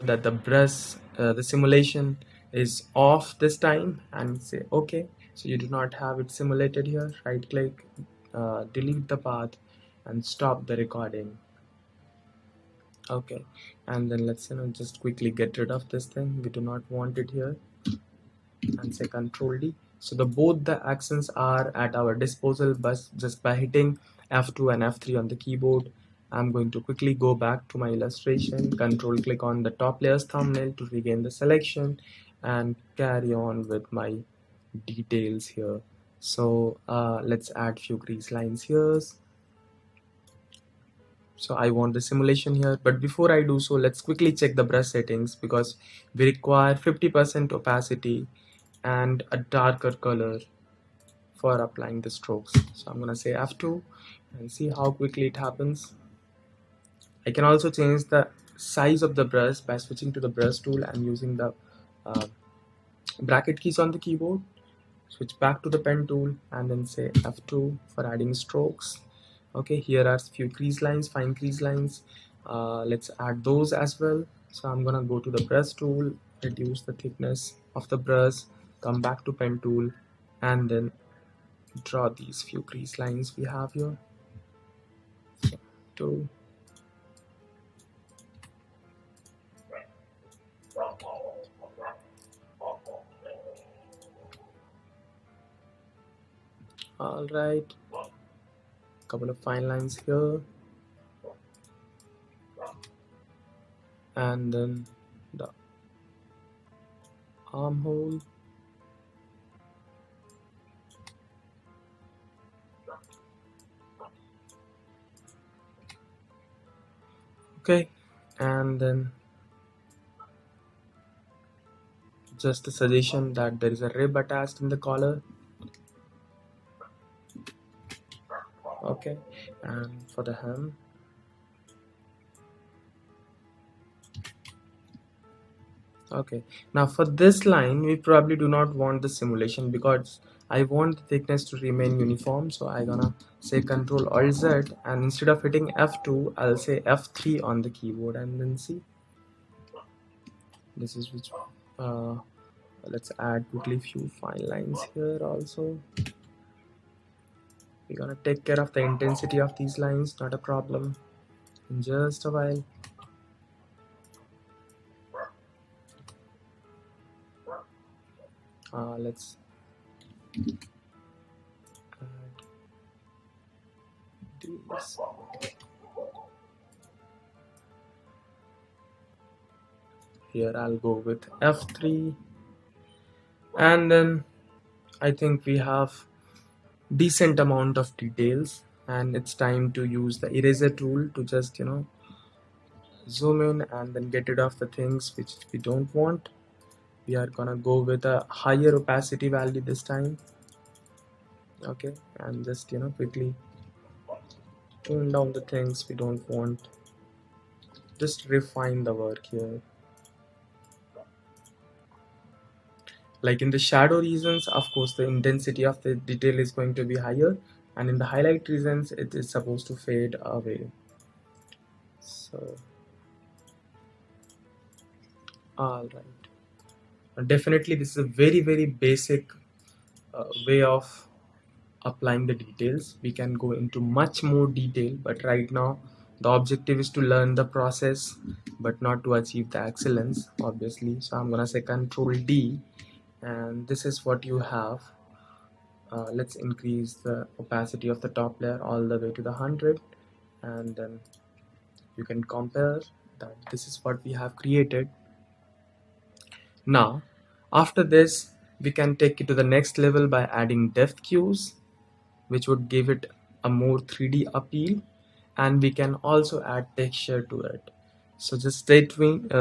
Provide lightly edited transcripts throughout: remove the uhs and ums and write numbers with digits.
that the brush, the simulation is off this time, and say okay. So you do not have it simulated here. Right click, delete the path and stop the recording. Okay, and then let's just quickly get rid of this thing. We do not want it here, and say Control D. So the both the actions are at our disposal, but just by hitting F2 and F3 on the keyboard. I'm going to quickly go back to my illustration, control click on the top layer's thumbnail to regain the selection, and carry on with my details here. So let's add few crease lines here. So I want the simulation here, but before I do so, let's quickly check the brush settings, because we require 50% opacity and a darker color for applying the strokes. So I'm gonna say F2 and see how quickly it happens. I can also change the size of the brush by switching to the brush tool and using the uh, bracket keys on the keyboard. Switch back to the pen tool and then say F2 for adding strokes. Okay, here are few crease lines, fine crease lines. Let's add those as well. So I'm gonna go to the brush tool, reduce the thickness of the brush, come back to pen tool, and then draw these few crease lines we have here. So, 2. All right, couple of fine lines here, and then the armhole. Okay, and then just a suggestion that there is a rib attached in the collar. Okay, and for the hem, okay, now for this line we probably do not want the simulation because I want the thickness to remain uniform. So I'm gonna say Control Alt Z, and instead of hitting F2 I'll say F3 on the keyboard, and then see this is which let's add quickly few fine lines here also. We're gonna take care of the intensity of these lines, not a problem, in just a while. Let's add these. Here I'll go with F3, and then I think we have decent amount of details, and it's time to use the eraser tool to just zoom in and then get rid of the things which we don't want. We are gonna go with a higher opacity value this time. Okay, and just quickly tune down the things we don't want. Just refine the work here. Like in the shadow regions, of course the intensity of the detail is going to be higher, and in the highlight regions it is supposed to fade away. So all right, definitely this is a very basic way of applying the details. We can go into much more detail, but right now the objective is to learn the process but not to achieve the excellence, obviously. So I'm gonna say Control D, and this is what you have. Let's increase the opacity of the top layer all the way to the 100, and then you can compare that this is what we have created. Now after this we can take it to the next level by adding depth cues, which would give it a more 3D appeal, and we can also add texture to it. So just stay tuned.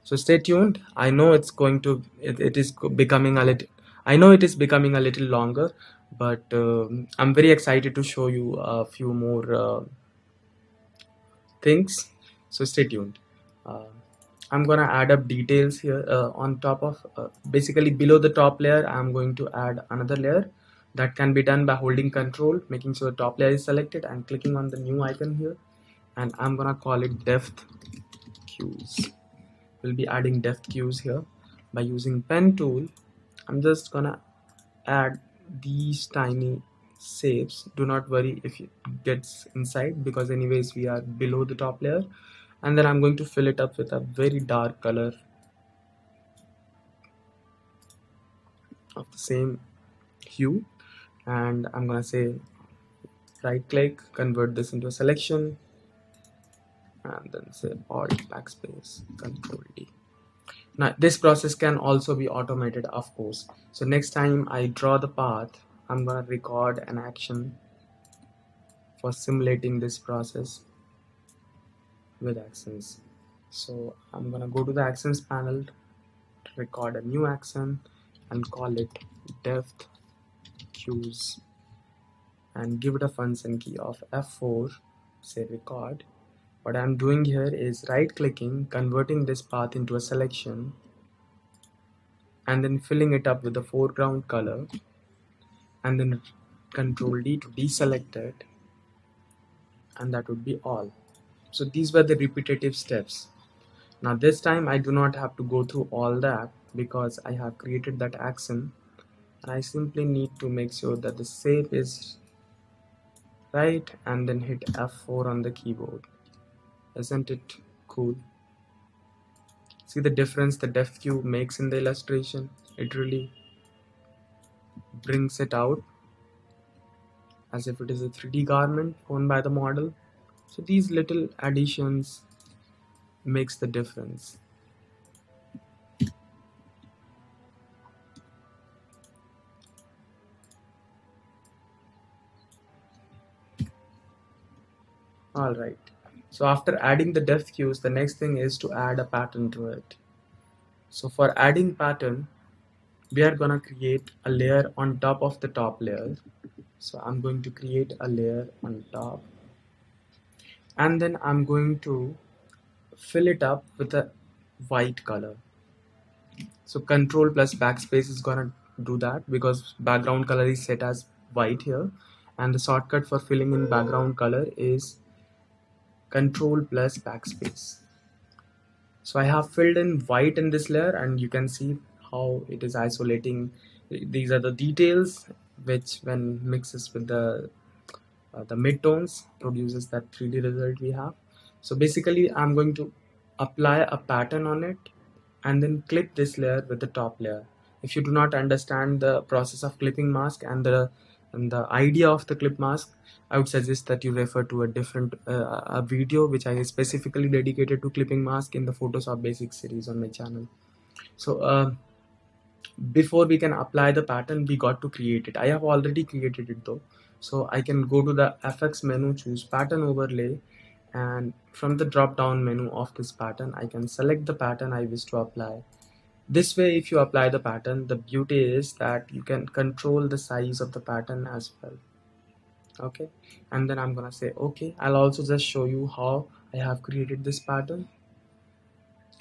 Stay tuned. I know it's going to it is becoming a little. I know it is becoming a little longer, but I'm very excited to show you a few more things. So stay tuned. Uh, I'm gonna add up details here on top of basically below the top layer. I'm going to add another layer. That can be done by holding Control, making sure the top layer is selected, and clicking on the new icon here, and I'm gonna call it depth cues. we'll be adding depth cues here. By using pen tool, I'm just gonna add these tiny shapes. Do not worry if it gets inside, because anyways we are below the top layer. And then I'm going to fill it up with a very dark color of the same hue, and I'm gonna say right click, convert this into a selection, and then say alt backspace control D. Now this process can also be automated, of course. So next time I draw the path, I'm gonna record an action for simulating this process with accents. So I'm gonna go to the accents panel, record a new action, and call it depth cues, and give it a function key of F4, say record. What I'm doing here is right clicking, converting this path into a selection, and then filling it up with the foreground color, and then control D to deselect it, and that would be all. So these were the repetitive steps. Now this time I do not have to go through all that, because I have created that action, and I simply need to make sure that the shape is right, and then hit F4 on the keyboard. Isn't it cool? See the difference the depth cube makes in the illustration? It really brings it out as if it is a 3D garment owned by the model. So these little additions makes the difference. Alright, so after adding the depth cues, the next thing is to add a pattern to it. So for adding pattern, we are gonna create a layer on top of the top layer. So I'm going to create a layer on top, and then I'm going to fill it up with a white color. So control plus backspace is gonna do that, because background color is set as white here, and the shortcut for filling in background color is control plus backspace. So I have filled in white in this layer, and you can see how it is isolating. These are the details which, when mixes with the midtones, produces that 3D result we have. So basically I'm going to apply a pattern on it, and then clip this layer with the top layer. If you do not understand the process of clipping mask and the idea of the clip mask, I would suggest that you refer to a different a video which I specifically dedicated to clipping mask in the Photoshop Basics series on my channel. So before we can apply the pattern, we got to create it. I have already created it though, so I can go to the FX menu, choose pattern overlay, and from the drop down menu of this pattern I can select the pattern I wish to apply. This way, if you apply the pattern, the beauty is that you can control the size of the pattern as well. Okay, and then I'm gonna say okay. I'll also just show you how I have created this pattern,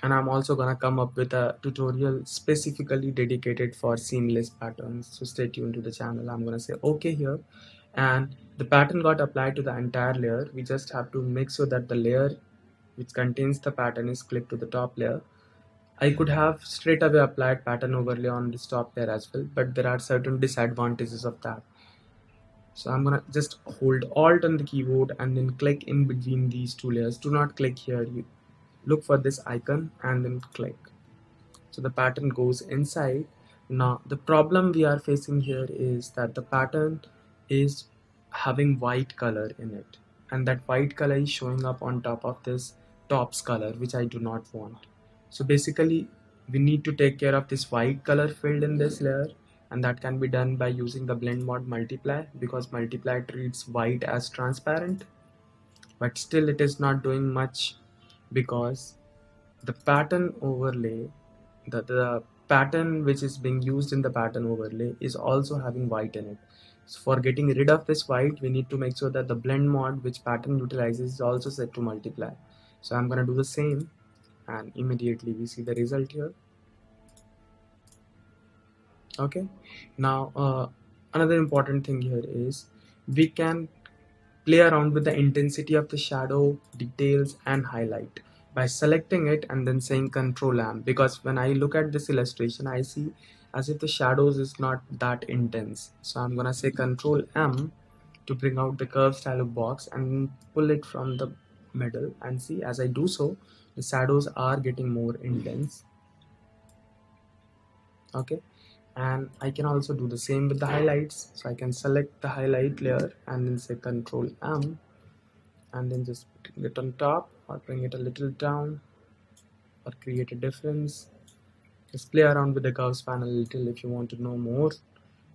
and I'm also gonna come up with a tutorial specifically dedicated for seamless patterns, so stay tuned to the channel. I'm gonna say okay here, and the pattern got applied to the entire layer. We just have to make sure that the layer which contains the pattern is clipped to the top layer. I could have straight away applied pattern overlay on this top layer as well, but there are certain disadvantages of that. So I'm gonna just hold alt on the keyboard and then click in between these two layers. Do not click here, you look for this icon and then click. So the pattern goes inside. Now the problem we are facing here is that the pattern is having white color in it, and that white color is showing up on top of this tops color, which I do not want. So basically we need to take care of this white color filled in this layer, and that can be done by using the blend mode multiply, because multiply treats white as transparent, but still it is not doing much, because the pattern overlay, the pattern which is being used in the pattern overlay is also having white in it. So for getting rid of this white, we need to make sure that the blend mode which pattern utilizes is also set to multiply. So I'm going to do the same, and immediately we see the result here. Okay, now another important thing here is we can play around with the intensity of the shadow, details and highlight. by selecting it and then saying Control M, because when I look at this illustration I see as if the shadows is not that intense. So I'm gonna say Control M to bring out the curve dialog box and pull it from the middle, and see as I do so the shadows are getting more intense. Okay, and I can also do the same with the highlights. So I can select the highlight layer and then say Control M and then just bring it on top or bring it a little down or create a difference. Just play around with the curves panel a little if you want to know more.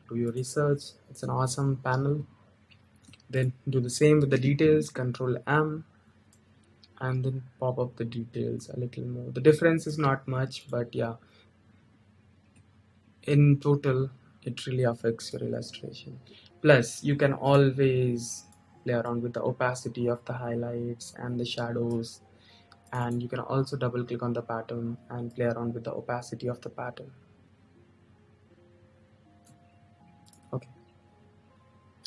Do your research. It's an awesome panel. Then do the same with the details. Control M and then pop up the details a little more. The difference is not much, but yeah, in total it really affects your illustration. Plus you can always play around with the opacity of the highlights and the shadows, and you can also double click on the pattern and play around with the opacity of the pattern. Okay,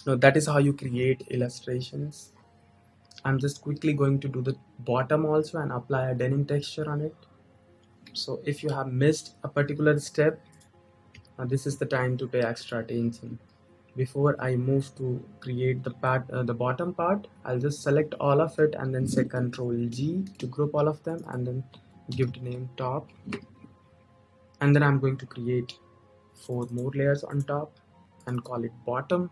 now that is how you create illustrations. I'm just quickly going to do the bottom also and apply a denim texture on it. So if you have missed a particular step, this is the time to pay extra attention. Before I move to create the bottom part, I'll just select all of it and then say Control G to group all of them and then give the name top. And then I'm going to create 4 more layers on top and call it bottom.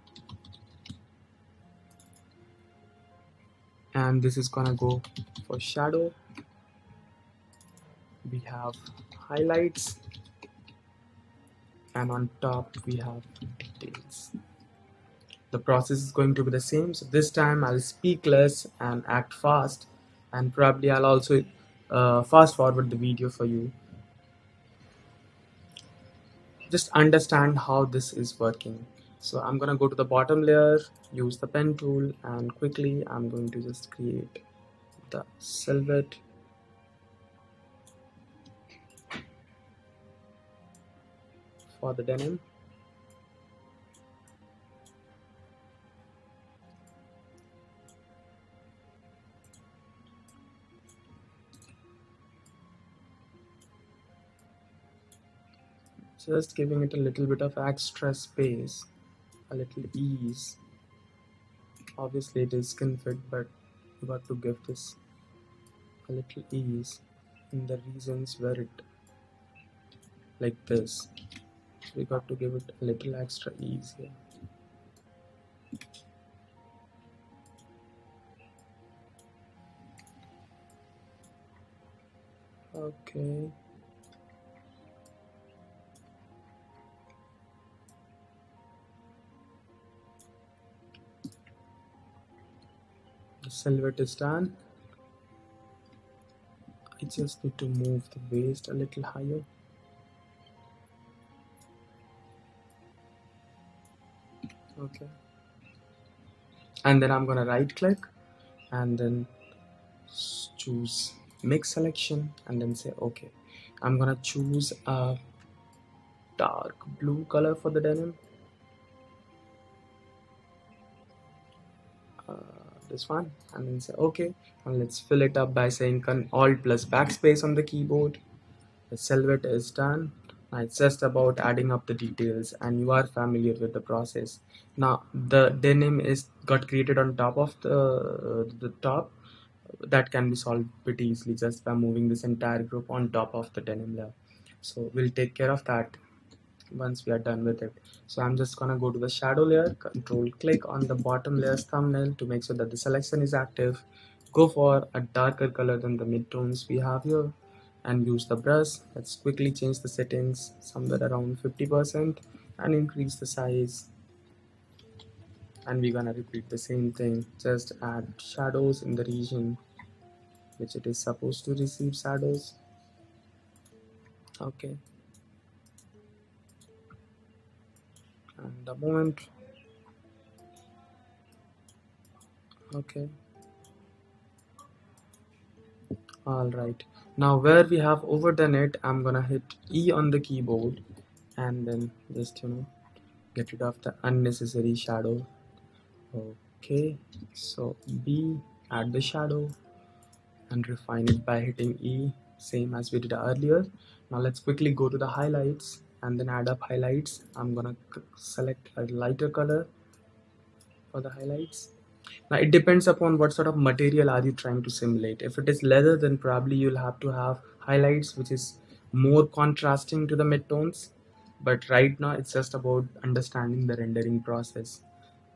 And this is gonna go for shadow. We have highlights, and on top we have details. The process is going to be the same, so this time I'll speak less and act fast, and probably I'll also fast forward the video for you. Just understand how this is working. So I'm gonna go to the bottom layer, use the pen tool, and quickly I'm going to just create the silhouette. For the denim, just giving it a little bit of extra space, a little ease. Obviously it is skin fit, but you got to give this a little ease in the regions where it like this. We got to give it a little extra ease here. Okay, the silhouette is done. I just need to move the waist a little higher. Okay, and then I'm gonna right click and then choose mix selection and then say okay. I'm gonna choose a dark blue color for the denim. This one, and then say okay, and let's fill it up by saying Alt plus backspace on the keyboard. The silhouette is done. Now it's just about adding up the details, and you are familiar with the process. Now the denim is got created on top of the top. That can be solved pretty easily just by moving this entire group on top of the denim layer. So we'll take care of that once we are done with it. So I'm just gonna go to the shadow layer, control click on the bottom layer's thumbnail to make sure that the selection is active. Go for a darker color than the midtones we have here and use the brush. Let's quickly change the settings somewhere around 50% and increase the size. And we're gonna repeat the same thing, just add shadows in the region which it is supposed to receive shadows. Okay, and the moment. Okay, all right, now where we have overdone it, I'm gonna hit E on the keyboard and then just get rid of the unnecessary shadow. Okay, so B, add the shadow, and refine it by hitting E, same as we did earlier. Now let's quickly go to the highlights and then add up highlights. I'm gonna select a lighter color for the highlights. Now it depends upon what sort of material are you trying to simulate. If it is leather, then probably you'll have to have highlights which is more contrasting to the midtones. But right now it's just about understanding the rendering process.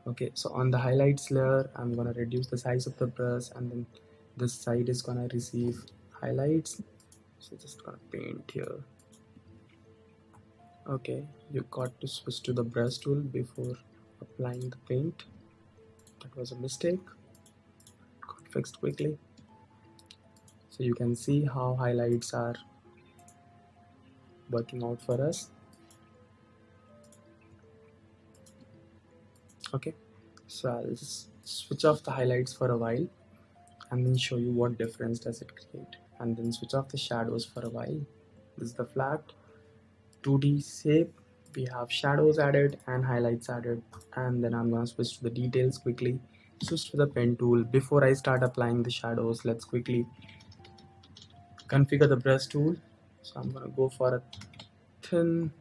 Okay, so on the highlights layer, I'm gonna reduce the size of the brush, and then this side is gonna receive highlights. So just gonna paint here. Okay, you got to switch to the brush tool before applying the paint. That was a mistake. Got fixed quickly. So you can see how highlights are working out for us. Okay, so I'll just switch off the highlights for a while and then show you what difference does it create, and then switch off the shadows for a while. This is the flat 2D shape. We have shadows added and highlights added, and then I'm gonna switch to the details quickly. Switch to the pen tool. Before I start applying the shadows, let's quickly configure the brush tool. So I'm gonna go for a thin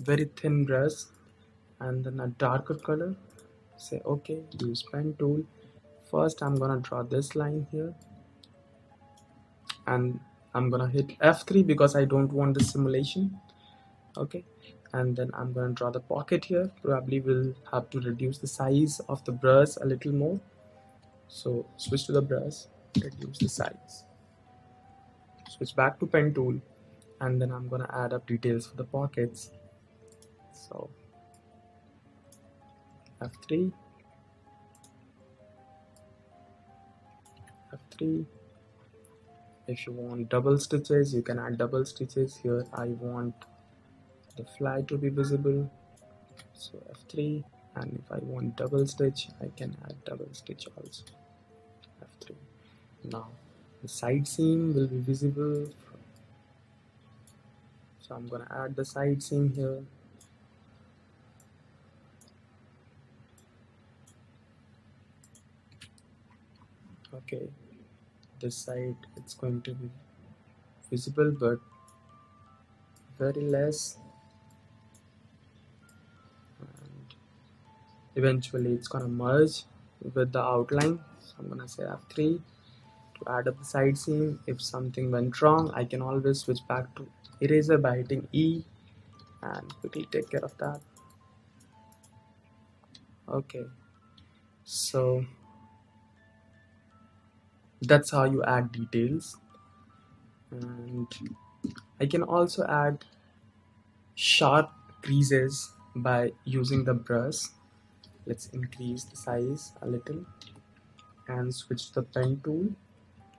very thin brush and then a darker color. Say okay, use pen tool. First I'm gonna draw this line here, and I'm gonna hit F3 because I don't want the simulation. Okay, and then I'm gonna draw the pocket here. Probably will have to reduce the size of the brush a little more, so switch to the brush, reduce the size, switch back to pen tool, and then I'm gonna add up details for the pockets. So F3, F3. If you want double stitches, you can add double stitches. Here I want the flag to be visible, so F3, and if I want double stitch, I can add double stitch also, F3. Now the side seam will be visible, so I'm gonna add the side seam here. Okay, this side it's going to be visible but very less, and eventually it's gonna merge with the outline. So I'm gonna say F3 to add up the side seam. If something went wrong, I can always switch back to eraser by hitting E and quickly take care of that. Okay, so that's how you add details, and I can also add sharp creases by using the brush. Let's increase the size a little and switch to the pen tool,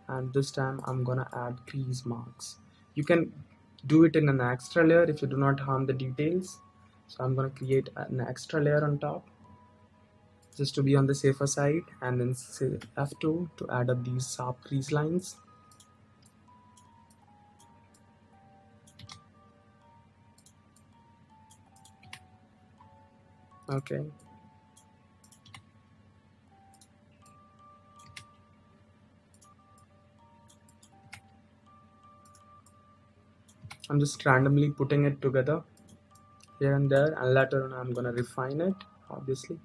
and this time I'm gonna add crease marks. You can do it in an extra layer if you do not harm the details. So I'm gonna create an extra layer on top just to be on the safer side, and then say F2 to add up these sharp crease lines. Okay, I'm just randomly putting it together here and there, and later on I'm gonna refine it, obviously.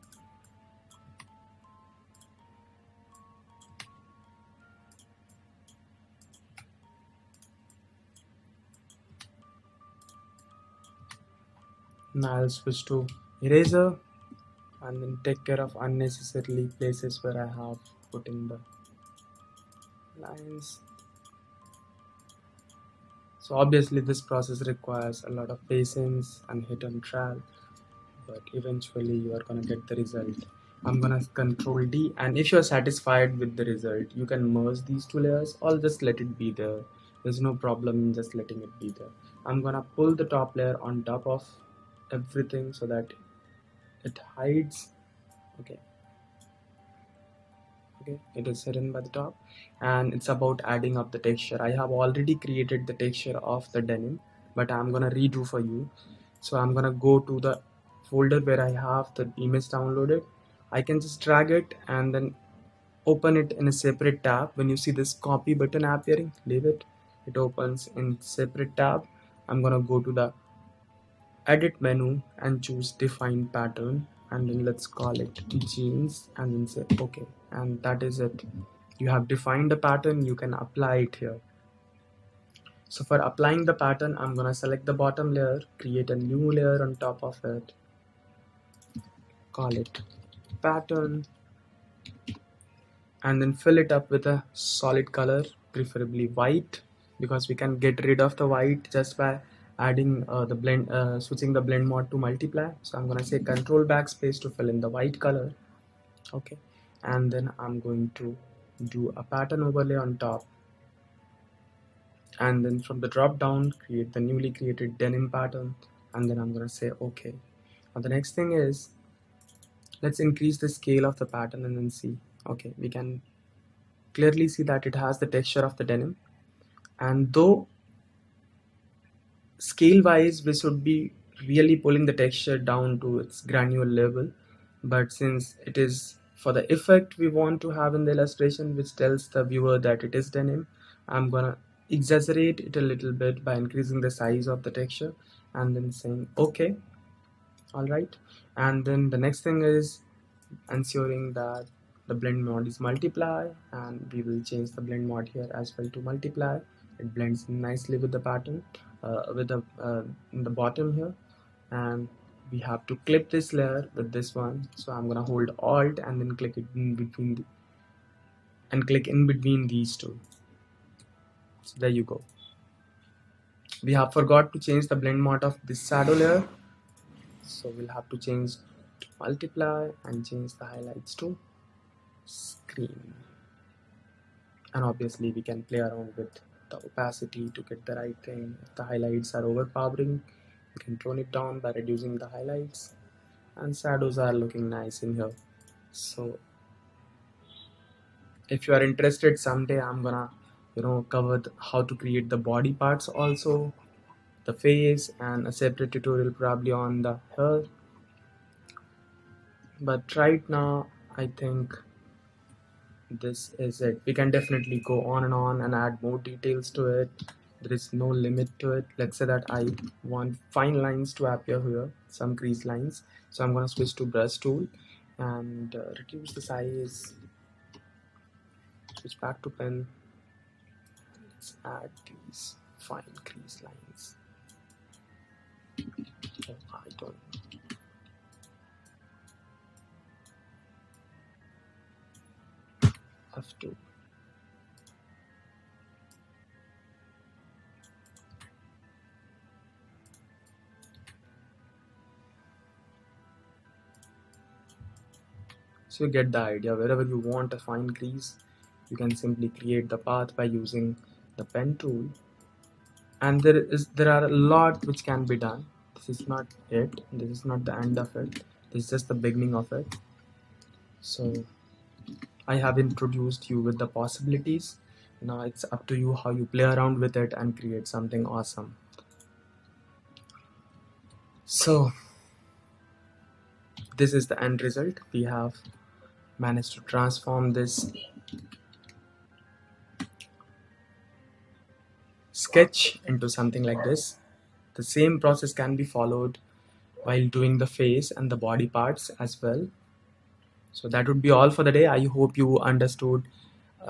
Now I'll switch to eraser and then take care of unnecessarily places where I have put in the lines. So obviously this process requires a lot of patience and hit and trial, but eventually you are gonna get the result. I'm gonna control D, and if you're satisfied with the result, you can merge these two layers or just let it be there. There's no problem in just letting it be there. I'm gonna pull the top layer on top of everything so that it hides. Okay, it is hidden by the top, and it's about adding up the texture. I have already created the texture of the denim, but I'm gonna redo for you. So I'm gonna go to the folder where I have the image downloaded. I can just drag it and then open it in a separate tab. When you see this copy button appearing, leave it. It opens in separate tab. I'm gonna go to the edit menu and choose define pattern, and then let's call it jeans, and then say okay, and that is it. You have defined the pattern, you can apply it here. So for applying the pattern, I'm gonna select the bottom layer, create a new layer on top of it, call it pattern, and then fill it up with a solid color, preferably white, because we can get rid of the white just by adding the blend, switching the blend mode to multiply. So I'm gonna say control backspace to fill in the white color. Okay, and then I'm going to do a pattern overlay on top, and then from the drop down create the newly created denim pattern, and then I'm gonna say okay. Now the next thing is, let's increase the scale of the pattern and then see. Okay, we can clearly see that it has the texture of the denim, and though scale wise we should be really pulling the texture down to its granular level, but since it is for the effect we want to have in the illustration which tells the viewer that it is denim, I'm gonna exaggerate it a little bit by increasing the size of the texture and then saying okay. All right, and then the next thing is ensuring that the blend mode is multiply, and we will change the blend mode here as well to multiply. It blends nicely with the pattern, with the in the bottom here, and we have to clip this layer with this one. So I'm gonna hold alt and then click it in between click in between these two. So there you go. We have forgot to change the blend mode of this shadow layer, so we'll have to change to multiply and change the highlights to screen. And obviously we can play around with the opacity to get the right thing. If the highlights are overpowering, we can tone it down by reducing the highlights, and shadows are looking nice in here. So if you are interested, someday I'm gonna cover how to create the body parts also, the face, and a separate tutorial probably on the hair. But right now I think this is it. We can definitely go on and add more details to it. There is no limit to it. Let's say that I want fine lines to appear here, some crease lines, so I'm going to switch to brush tool and reduce the size, switch back to pen. Let's add these fine crease lines. Oh, I don't have to. So you get the idea. Wherever you want a fine crease, you can simply create the path by using the pen tool. And there are a lot which can be done. This is not it. This is not the end of it. This is just the beginning of it. So I have introduced you with the possibilities. Now it's up to you how you play around with it and create something awesome. So this is the end result. We have managed to transform this sketch into something like this. The same process can be followed while doing the face and the body parts as well. So that would be all for the day. I hope you understood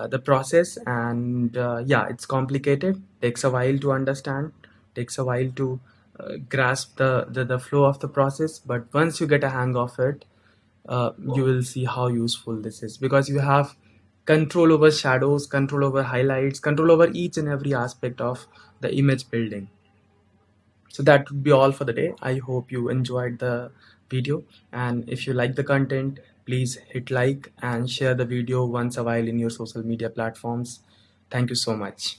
the process, and yeah, it's complicated, takes a while to understand, takes a while to grasp the flow of the process, but once you get a hang of it, you will see how useful this is, because you have control over shadows, control over highlights, control over each and every aspect of the image building. So that would be all for the day. I hope you enjoyed the video, and if you like the content, please hit like and share the video once a while in your social media platforms. Thank you so much.